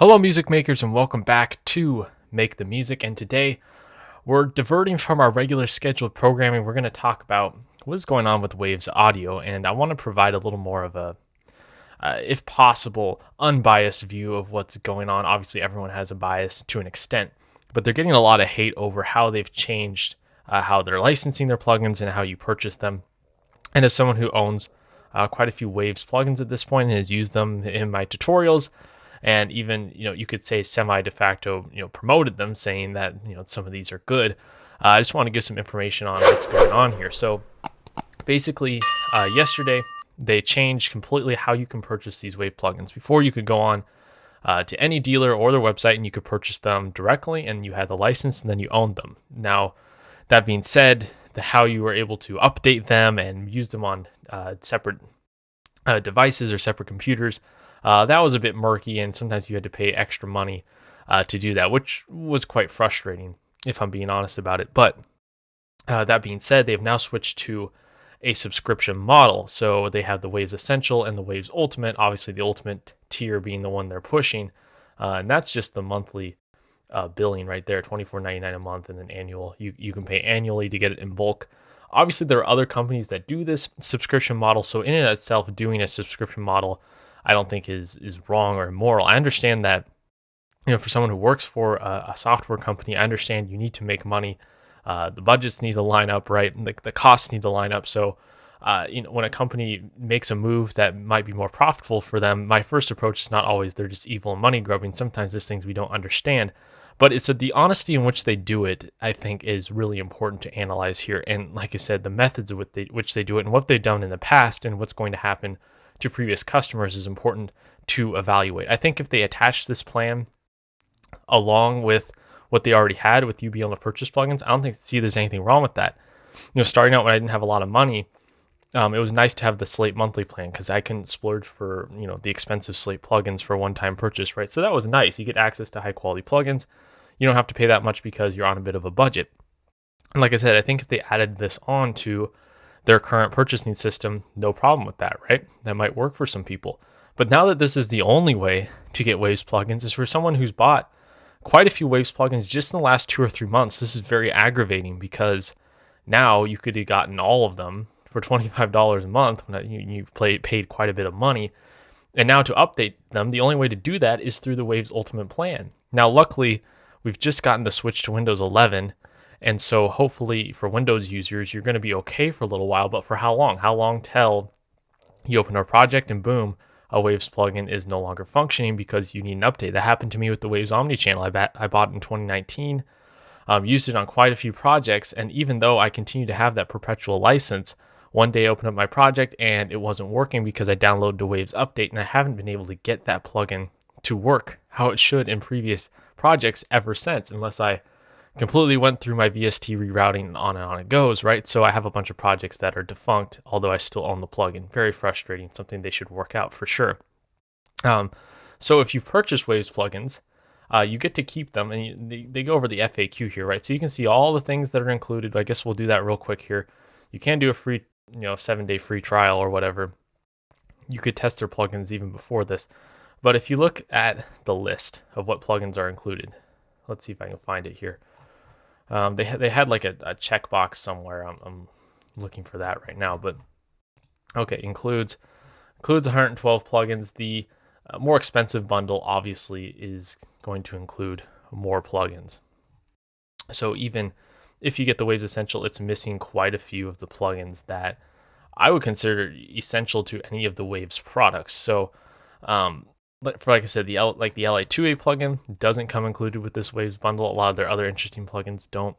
Hello, music makers, and welcome back to Make the Music. And today we're diverting from our regular scheduled programming. We're going to talk about what's going on with Waves Audio, and I want to provide a little more of a, if possible, unbiased view of what's going on. Obviously, everyone has a bias to an extent, but they're getting a lot of hate over how they've changed how they're licensing their plugins and how you purchase them. And as someone who owns quite a few Waves plugins at this point and has used them in my tutorials, and even you could say semi de facto promoted them, saying that some of these are good. I just want to give some information on what's going on here. So basically, yesterday they changed completely how you can purchase these Wave plugins. Before, you could go on to any dealer or their website and you could purchase them directly, and you had the license and then you owned them. Now, that being said, how you were able to update them and use them on separate devices or separate computers, that was a bit murky, and sometimes you had to pay extra money to do that, which was quite frustrating, if I'm being honest about it. But that being said, they've now switched to a subscription model. So they have the Waves Essential and the Waves Ultimate, obviously the Ultimate tier being the one they're pushing. And that's just the monthly billing right there, $24.99 a month, and then annual. You can pay annually to get it in bulk. Obviously, there are other companies that do this subscription model. So in and of itself, doing a subscription model, I don't think is wrong or immoral. I understand that, for someone who works for a software company, I understand you need to make money. The budgets need to line up, right? And the costs need to line up. So, when a company makes a move that might be more profitable for them, my first approach is not always they're just evil and money grubbing. Sometimes there's things we don't understand, but it's the honesty in which they do it, I think, is really important to analyze here. And like I said, the methods of which they do it and what they've done in the past and what's going to happen to previous customers is important to evaluate. I think if they attach this plan along with what they already had with you being able to purchase plugins, I don't see there's anything wrong with that. Starting out when I didn't have a lot of money, it was nice to have the Slate monthly plan because I couldn't splurge for the expensive Slate plugins for a one-time purchase, right? So that was nice. You get access to high-quality plugins. You don't have to pay that much because you're on a bit of a budget. And like I said, I think if they added this on to their current purchasing system, no problem with that, right? That might work for some people. But now that this is the only way to get Waves plugins, is for someone who's bought quite a few Waves plugins just in the last 2 or 3 months. This is very aggravating because now you could have gotten all of them for $25 a month when you've paid quite a bit of money. And now to update them, the only way to do that is through the Waves Ultimate plan. Now, luckily, we've just gotten the switch to Windows 11. And so hopefully for Windows users, you're going to be okay for a little while, but for how long? How long till you open a project and boom, a Waves plugin is no longer functioning because you need an update. That happened to me with the Waves Omnichannel. I bought it in 2019, used it on quite a few projects, and even though I continue to have that perpetual license, one day I opened up my project and it wasn't working because I downloaded the Waves update, and I haven't been able to get that plugin to work how it should in previous projects ever since, unless I completely went through my VST rerouting and on it goes, right? So I have a bunch of projects that are defunct, although I still own the plugin. Very frustrating, something they should work out for sure. So if you purchase Waves plugins, you get to keep them, and they go over the FAQ here, right? So you can see all the things that are included. I guess we'll do that real quick here. You can do a free, 7-day free trial or whatever. You could test their plugins even before this. But if you look at the list of what plugins are included, let's see if I can find it here. They had like a checkbox somewhere. I'm looking for that right now, but okay, includes 112 plugins. The more expensive bundle obviously is going to include more plugins. So even if you get the Waves Essential, it's missing quite a few of the plugins that I would consider essential to any of the Waves products. So like I said, the LA2A plugin doesn't come included with this Waves bundle. A lot of their other interesting plugins don't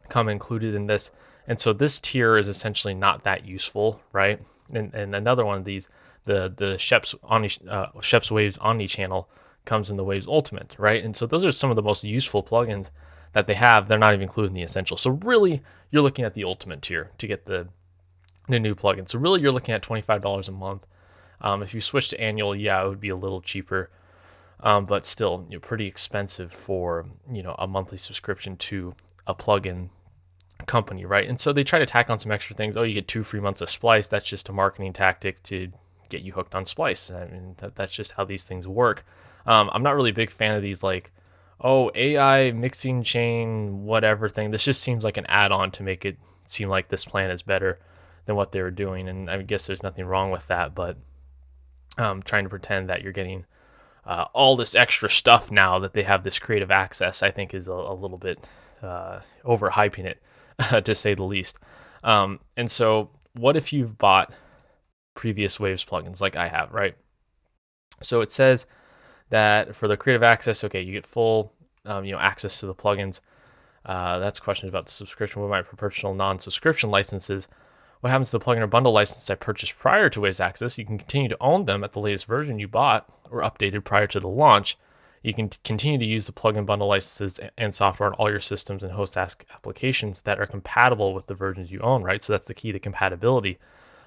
come included in this. And so this tier is essentially not that useful, right? And another one of these, the Shep's Waves Omnichannel comes in the Waves Ultimate, right? And so those are some of the most useful plugins that they have. They're not even included in the Essential. So really, you're looking at the Ultimate tier to get the new plugin. So really, you're looking at $25 a month. If you switch to annual, it would be a little cheaper, but still pretty expensive for a monthly subscription to a plugin company, right? And so they try to tack on some extra things. Oh, you get 2 free months of Splice. That's just a marketing tactic to get you hooked on Splice. I mean, that's just how these things work. I'm not really a big fan of these like, oh, AI mixing chain, whatever thing. This just seems like an add-on to make it seem like this plan is better than what they were doing. And I guess there's nothing wrong with that, but trying to pretend that you're getting all this extra stuff now that they have this creative access, I think is a little bit overhyping it, to say the least. And so, what if you've bought previous Waves plugins like I have, right? So it says that for the creative access, okay, you get full, access to the plugins. That's questions about the subscription. What about professional non-subscription licenses? What happens to the plugin or bundle licenses I purchased prior to Waves Access? You can continue to own them at the latest version you bought or updated prior to the launch. You can continue to use the plugin bundle licenses and software on all your systems and host applications that are compatible with the versions you own, right? So that's the key to compatibility.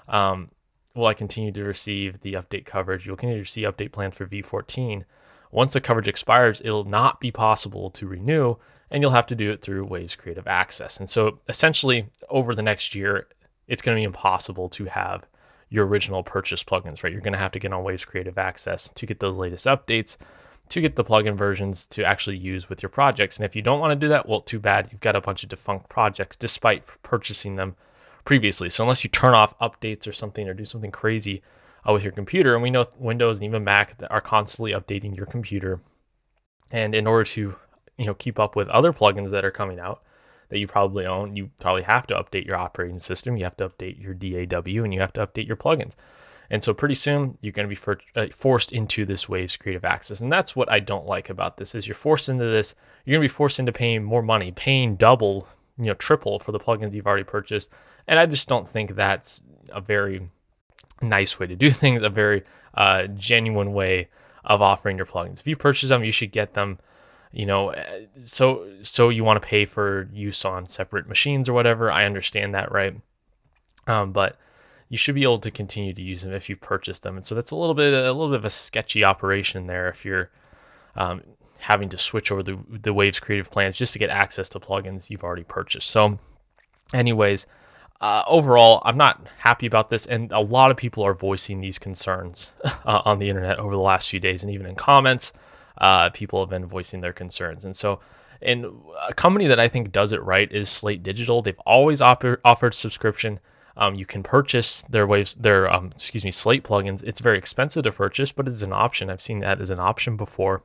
Will I continue to receive the update coverage? You'll continue to receive update plans for V14. Once the coverage expires, it'll not be possible to renew, and you'll have to do it through Waves Creative Access. And so essentially, over the next year, it's going to be impossible to have your original purchase plugins, right? You're going to have to get on Waves Creative Access to get those latest updates, to get the plugin versions to actually use with your projects. And if you don't want to do that, well, too bad. You've got a bunch of defunct projects despite purchasing them previously. So unless you turn off updates or something or do something crazy with your computer, and we know Windows and even Mac are constantly updating your computer, and in order to keep up with other plugins that are coming out that you probably own, you probably have to update your operating system, you have to update your DAW, and you have to update your plugins. And so pretty soon you're going to be forced into this Waves Creative Access. And that's what I don't like about this is you're forced into this. You're going to be forced into paying more money, paying double, triple for the plugins you've already purchased. And I just don't think that's a very nice way to do things, a very genuine way of offering your plugins. If you purchase them, you should get them, so you want to pay for use on separate machines or whatever. I understand that, right? But you should be able to continue to use them if you've purchased them. And so that's a little bit of a sketchy operation there if you're having to switch over the Waves Creative plans just to get access to plugins you've already purchased. So anyways, overall, I'm not happy about this, and a lot of people are voicing these concerns on the internet over the last few days, and even in comments, people have been voicing their concerns. And so, and a company that I think does it right is Slate Digital. They've always offered subscription. You can purchase their Slate plugins. It's very expensive to purchase, but it's an option. I've seen that as an option before.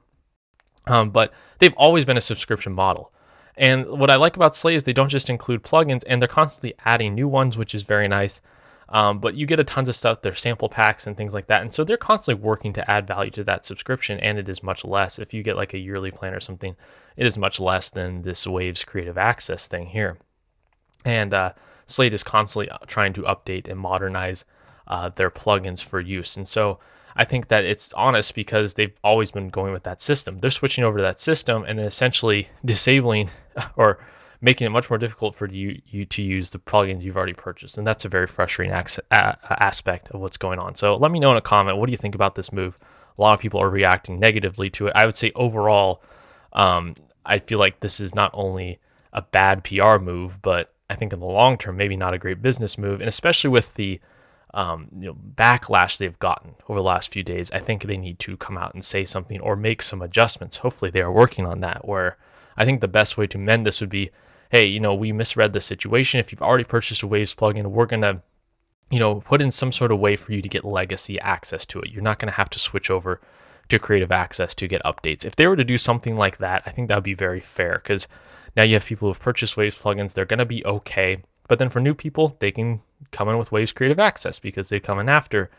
But they've always been a subscription model. And what I like about Slate is they don't just include plugins, and they're constantly adding new ones, which is very nice. But you get a tons of stuff, their sample packs and things like that. And so they're constantly working to add value to that subscription, and it is much less. If you get like a yearly plan or something, it is much less than this Waves Creative Access thing here. And Slate is constantly trying to update and modernize their plugins for use. And so I think that it's honest because they've always been going with that system. They're switching over to that system and then essentially disabling or making it much more difficult for you to use the plugins you've already purchased. And that's a very frustrating aspect of what's going on. So let me know in a comment, what do you think about this move? A lot of people are reacting negatively to it. I would say overall, I feel like this is not only a bad PR move, but I think in the long term, maybe not a great business move. And especially with the backlash they've gotten over the last few days, I think they need to come out and say something or make some adjustments. Hopefully they are working on that, where I think the best way to mend this would be, hey, we misread the situation. If you've already purchased a Waves plugin, we're going to, put in some sort of way for you to get legacy access to it. You're not going to have to switch over to Creative Access to get updates. If they were to do something like that, I think that would be very fair, because now you have people who've purchased Waves plugins. They're going to be okay. But then for new people, they can come in with Waves Creative Access because they come in after,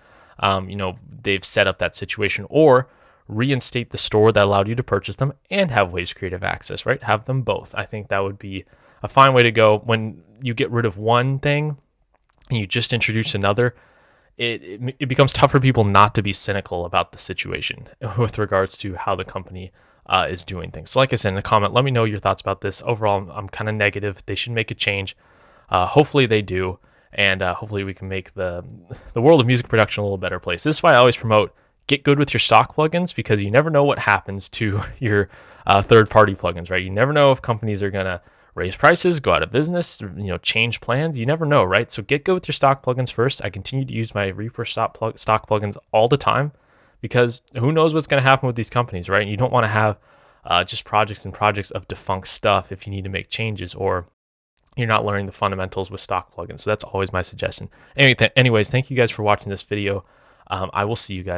they've set up that situation, or reinstate the store that allowed you to purchase them and have Waves Creative Access, right? Have them both. I think that would be a fine way to go. When you get rid of one thing and you just introduce another, it becomes tough for people not to be cynical about the situation with regards to how the company is doing things. So like I said in the comment, let me know your thoughts about this. Overall, I'm kind of negative. They should make a change. Hopefully they do, and hopefully we can make the world of music production a little better place. This is why I always promote get good with your stock plugins, because you never know what happens to your third-party plugins, right? You never know if companies are going to raise prices, go out of business, change plans. You never know, right? So get good with your stock plugins first. I continue to use my Reaper stock plugins all the time because who knows what's going to happen with these companies, right? You don't want to have just projects and projects of defunct stuff if you need to make changes, or you're not learning the fundamentals with stock plugins. So that's always my suggestion. Anyways, thank you guys for watching this video. I will see you guys.